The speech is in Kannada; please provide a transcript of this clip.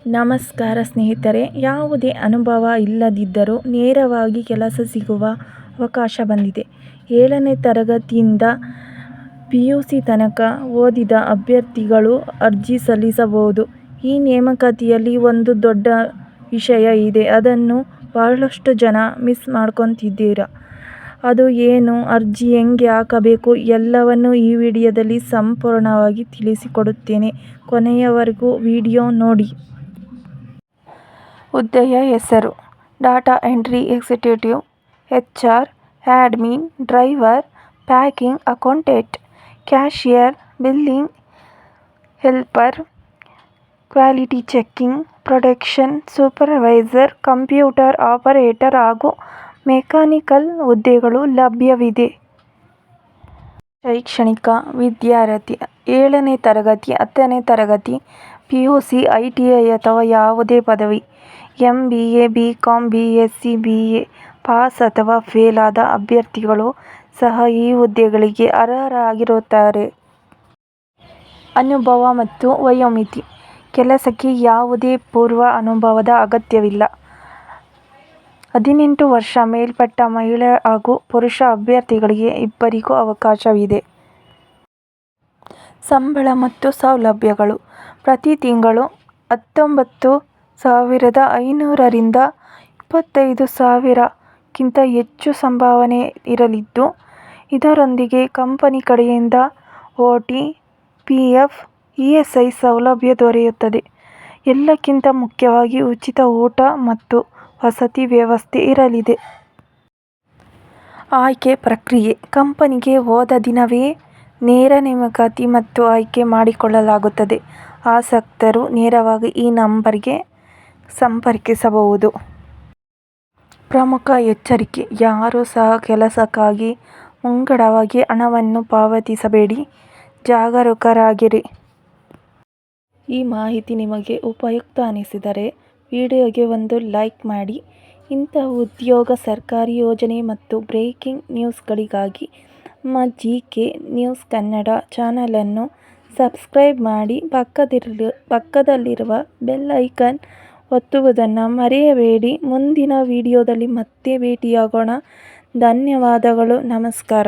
ನಮಸ್ಕಾರ ಸ್ನೇಹಿತರೆ, ಯಾವುದೇ ಅನುಭವ ಇಲ್ಲದಿದ್ದರೂ ನೇರವಾಗಿ ಕೆಲಸ ಸಿಗುವ ಅವಕಾಶ ಬಂದಿದೆ. 7ನೇ ತರಗತಿಯಿಂದ PUC ತನಕ ಓದಿದ ಅಭ್ಯರ್ಥಿಗಳು ಅರ್ಜಿ ಸಲ್ಲಿಸಬಹುದು. ಈ ನೇಮಕಾತಿಯಲ್ಲಿ ಒಂದು ದೊಡ್ಡ ವಿಷಯ ಇದೆ. ಅದನ್ನು ಬಹಳಷ್ಟು ಜನ ಮಿಸ್ ಮಾಡ್ಕೊತಿದ್ದೀರಾ. ಅದು ಏನು, ಅರ್ಜಿ ಹೆಂಗೆ ಹಾಕಬೇಕು ಎಲ್ಲವನ್ನು ಈ ವಿಡಿಯೋದಲ್ಲಿ ಸಂಪೂರ್ಣವಾಗಿ ತಿಳಿಸಿಕೊಡುತ್ತೇನೆ. ಕೊನೆಯವರೆಗೂ ವಿಡಿಯೋ ನೋಡಿ. ಹುದ್ದೆಯ ಹೆಸರು: data entry executive, HR, admin, driver, packing accountant, cashier, billing helper, quality checking, production supervisor, computer operator ಹಾಗೂ ಮೆಕ್ಯಾನಿಕಲ್ ಹುದ್ದೆಗಳು ಲಭ್ಯವಿದೆ. ಶೈಕ್ಷಣಿಕ: ವಿದ್ಯಾರ್ಥಿ 7ನೇ ತರಗತಿ, 10ನೇ ತರಗತಿ, PUC, ITI ಅಥವಾ ಯಾವುದೇ ಪದವಿ, MBA, BCom, BSc, BA pass ಅಥವಾ ಫೇಲ್ ಆದ ಅಭ್ಯರ್ಥಿಗಳು ಸಹ ಈ ಹುದ್ದೆಗಳಿಗೆ ಅರ್ಹರಾಗಿರುತ್ತಾರೆ. ಅನುಭವ ಮತ್ತು ವಯೋಮಿತಿ: ಕೆಲಸಕ್ಕೆ ಯಾವುದೇ ಪೂರ್ವ ಅನುಭವದ ಅಗತ್ಯವಿಲ್ಲ. 18 ವರ್ಷ ಮೇಲ್ಪಟ್ಟ ಮಹಿಳಾ ಹಾಗೂ ಪುರುಷ ಅಭ್ಯರ್ಥಿಗಳಿಗೆ ಇಬ್ಬರಿಗೂ ಅವಕಾಶವಿದೆ. ಸಂಬಳ ಮತ್ತು ಸೌಲಭ್ಯಗಳು: ಪ್ರತಿ ತಿಂಗಳು 19,500 ರಿಂದ 25,000 ಕ್ಕಿಂತ ಹೆಚ್ಚು ಸಂಭಾವನೆ ಇರಲಿದ್ದು, ಇದರೊಂದಿಗೆ ಕಂಪನಿ ಕಡೆಯಿಂದ OT, PF, ESI ಸೌಲಭ್ಯ ದೊರೆಯುತ್ತದೆ. ಎಲ್ಲಕ್ಕಿಂತ ಮುಖ್ಯವಾಗಿ ಉಚಿತ ಊಟ ಮತ್ತು ವಸತಿ ವ್ಯವಸ್ಥೆ ಇರಲಿದೆ. ಆಯ್ಕೆ ಪ್ರಕ್ರಿಯೆ: ಕಂಪನಿಗೆ ಹೋದ ದಿನವೇ ನೇರ ನೇಮಕಾತಿ ಮತ್ತು ಆಯ್ಕೆ ಮಾಡಿಕೊಳ್ಳಲಾಗುತ್ತದೆ. ಆಸಕ್ತರು ನೇರವಾಗಿ ಈ ನಂಬರ್ಗೆ ಸಂಪರ್ಕಿಸಬಹುದು. ಪ್ರಮುಖ ಎಚ್ಚರಿಕೆ: ಯಾರೂ ಸಹ ಕೆಲಸಕ್ಕಾಗಿ ಮುಂಗಡವಾಗಿ ಹಣವನ್ನು ಪಾವತಿಸಬೇಡಿ. ಜಾಗರೂಕರಾಗಿರಿ. ಈ ಮಾಹಿತಿ ನಿಮಗೆ ಉಪಯುಕ್ತ ಅನಿಸಿದರೆ ವಿಡಿಯೋಗೆ ಒಂದು ಲೈಕ್ ಮಾಡಿ. ಇಂತಹ ಉದ್ಯೋಗ, ಸರ್ಕಾರಿ ಯೋಜನೆ ಮತ್ತು ಬ್ರೇಕಿಂಗ್ ನ್ಯೂಸ್ಗಳಿಗಾಗಿ ನಮ್ಮ GK ನ್ಯೂಸ್ ಕನ್ನಡ ಚಾನಲನ್ನು ಸಬ್ಸ್ಕ್ರೈಬ್ ಮಾಡಿ. ಪಕ್ಕದಲ್ಲಿರುವ ಬೆಲ್ ಐಕಾನ್ ಒತ್ತುವುದನ್ನು ಮರೆಯಬೇಡಿ. ಮುಂದಿನ ವಿಡಿಯೋದಲ್ಲಿ ಮತ್ತೆ ಭೇಟಿಯಾಗೋಣ. ಧನ್ಯವಾದಗಳು. ನಮಸ್ಕಾರ.